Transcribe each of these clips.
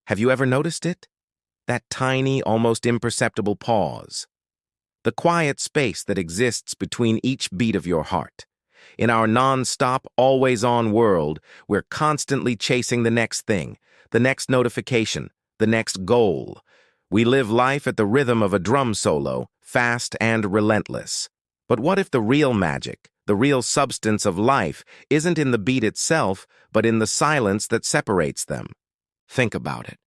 Have you ever noticed it? That tiny, almost imperceptible pause. The quiet space that exists between each beat of your heart. In our non-stop, always-on world, we're constantly chasing the next thing, the next notification, the next goal. We live life at the rhythm of a drum solo, fast and relentless. But what if the real magic, the real substance of life, isn't in the beat itself, but in the silence that separates them? Think about it.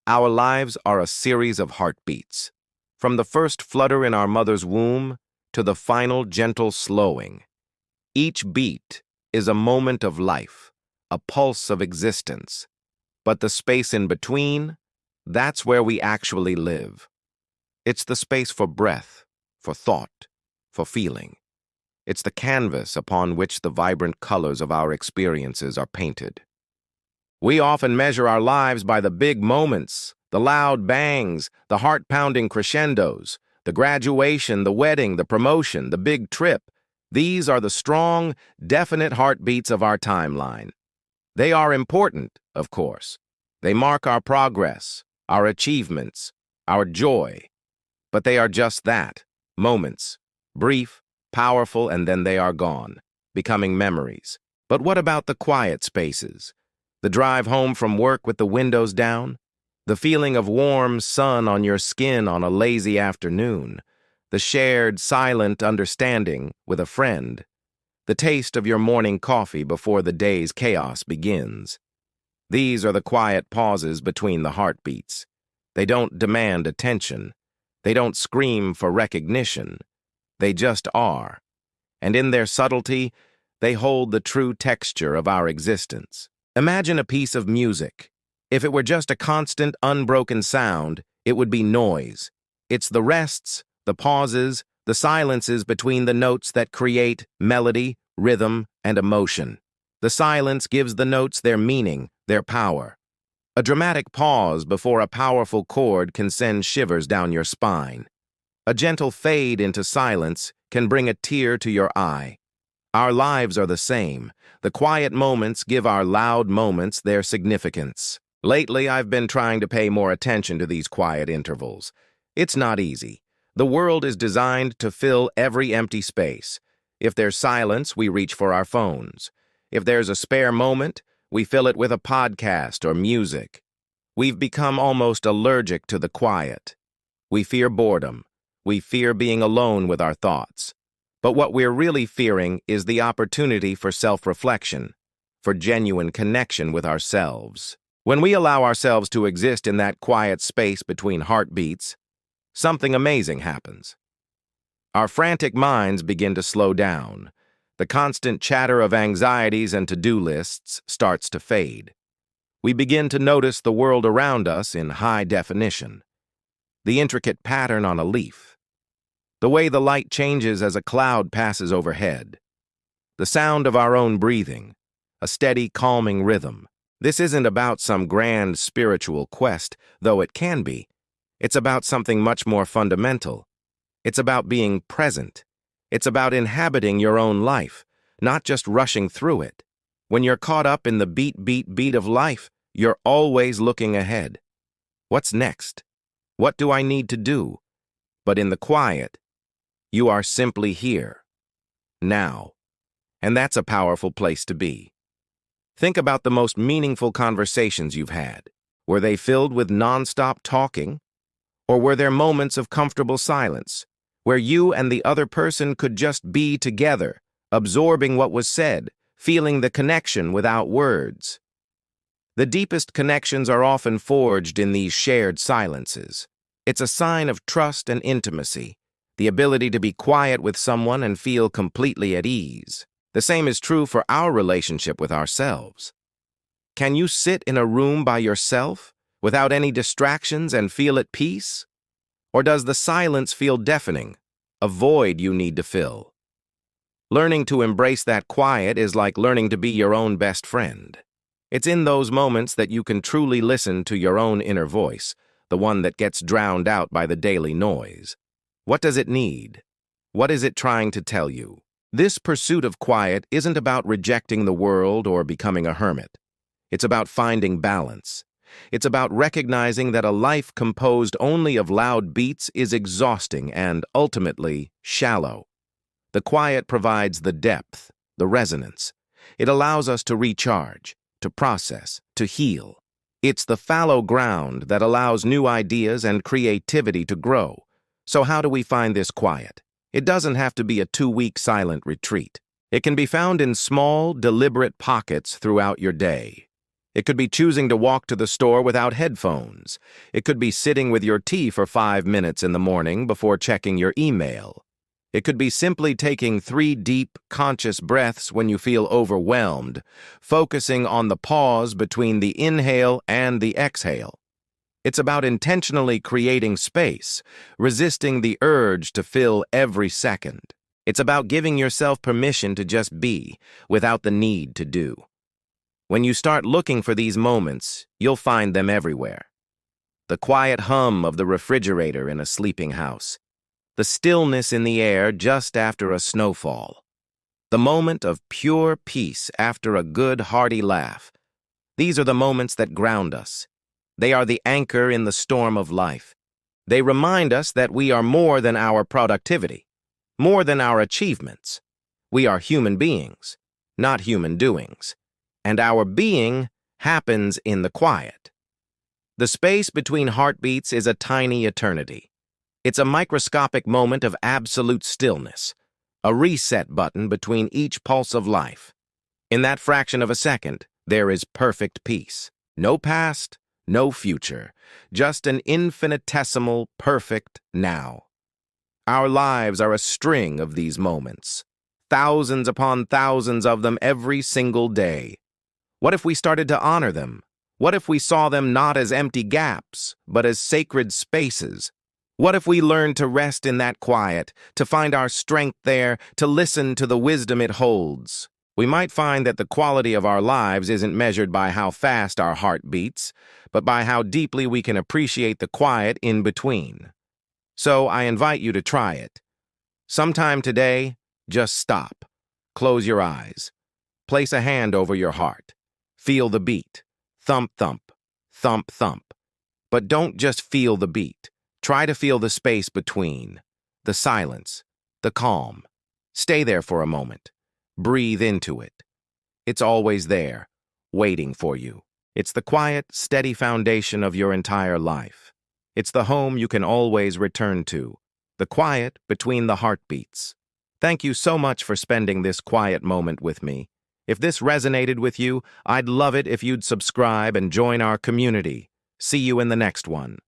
Our lives are a series of heartbeats. From the first flutter in our mother's womb to the final gentle slowing. Each beat is a moment of life, a pulse of existence. But the space in between, that's where we actually live. It's the space for breath, for thought, for feeling. It's the canvas upon which the vibrant colors of our experiences are painted. We often measure our lives by the big moments, the loud bangs, the heart-pounding crescendos, the graduation, the wedding, the promotion, the big trip. These are the strong, definite heartbeats of our timeline. They are important, of course. They mark our progress, our achievements, our joy. But they are just that, moments, brief, powerful, and then they are gone, becoming memories. But what about the quiet spaces? The drive home from work with the windows down? The feeling of warm sun on your skin on a lazy afternoon? The shared, silent understanding with a friend? The taste of your morning coffee before the day's chaos begins? These are the quiet pauses between the heartbeats. They don't demand attention. They don't scream for recognition. They just are. And in their subtlety, they hold the true texture of our existence. Imagine a piece of music. If it were just a constant, unbroken sound, it would be noise. It's the rests, the pauses, the silences between the notes that create melody, rhythm, and emotion. The silence gives the notes their meaning, their power. A dramatic pause before a powerful chord can send shivers down your spine. A gentle fade into silence can bring a tear to your eye. Our lives are the same. The quiet moments give our loud moments their significance. Lately, I've been trying to pay more attention to these quiet intervals. It's not easy. The world is designed to fill every empty space. If there's silence, we reach for our phones. If there's a spare moment, we fill it with a podcast or music. We've become almost allergic to the quiet. We fear boredom. We fear being alone with our thoughts. But what we're really fearing is the opportunity for self-reflection, for genuine connection with ourselves. When we allow ourselves to exist in that quiet space between heartbeats, something amazing happens. Our frantic minds begin to slow down. The constant chatter of anxieties and to-do lists starts to fade. We begin to notice the world around us in high definition. The intricate pattern on a leaf. The way the light changes as a cloud passes overhead. The sound of our own breathing. A steady, calming rhythm. This isn't about some grand spiritual quest, though it can be. It's about something much more fundamental. It's about being present. It's about inhabiting your own life, not just rushing through it. When you're caught up in the beat of life, you're always looking ahead. What's next? What do I need to do? But in the quiet, you are simply here, now. And that's a powerful place to be. Think about the most meaningful conversations you've had. Were they filled with nonstop talking? Or were there moments of comfortable silence, where you and the other person could just be together, absorbing what was said, feeling the connection without words? The deepest connections are often forged in these shared silences. It's a sign of trust and intimacy, the ability to be quiet with someone and feel completely at ease. The same is true for our relationship with ourselves. Can you sit in a room by yourself, without any distractions, and feel at peace? Or does the silence feel deafening, a void you need to fill? Learning to embrace that quiet is like learning to be your own best friend. It's in those moments that you can truly listen to your own inner voice, the one that gets drowned out by the daily noise. What does it need? What is it trying to tell you? This pursuit of quiet isn't about rejecting the world or becoming a hermit. It's about finding balance. It's about recognizing that a life composed only of loud beats is exhausting and, ultimately, shallow. The quiet provides the depth, the resonance. It allows us to recharge, to process, to heal. It's the fallow ground that allows new ideas and creativity to grow. So how do we find this quiet? It doesn't have to be a 2-week silent retreat. It can be found in small, deliberate pockets throughout your day. It could be choosing to walk to the store without headphones. It could be sitting with your tea for 5 minutes in the morning before checking your email. It could be simply taking 3 deep, conscious breaths when you feel overwhelmed, focusing on the pause between the inhale and the exhale. It's about intentionally creating space, resisting the urge to fill every second. It's about giving yourself permission to just be, without the need to do. When you start looking for these moments, you'll find them everywhere. The quiet hum of the refrigerator in a sleeping house. The stillness in the air just after a snowfall. The moment of pure peace after a good, hearty laugh. These are the moments that ground us. They are the anchor in the storm of life. They remind us that we are more than our productivity, more than our achievements. We are human beings, not human doings. And our being happens in the quiet. The space between heartbeats is a tiny eternity. It's a microscopic moment of absolute stillness, a reset button between each pulse of life. In that fraction of a second, there is perfect peace. No past, no future, just an infinitesimal, perfect now. Our lives are a string of these moments, thousands upon thousands of them every single day. What if we started to honor them? What if we saw them not as empty gaps, but as sacred spaces? What if we learned to rest in that quiet, to find our strength there, to listen to the wisdom it holds? We might find that the quality of our lives isn't measured by how fast our heart beats, but by how deeply we can appreciate the quiet in between. So I invite you to try it. Sometime today, just stop. Close your eyes. Place a hand over your heart. Feel the beat. Thump, thump. Thump, thump. But don't just feel the beat. Try to feel the space between, the silence, the calm. Stay there for a moment. Breathe into it. It's always there, waiting for you. It's the quiet, steady foundation of your entire life. It's the home you can always return to, the quiet between the heartbeats. Thank you so much for spending this quiet moment with me. If this resonated with you, I'd love it if you'd subscribe and join our community. See you in the next one.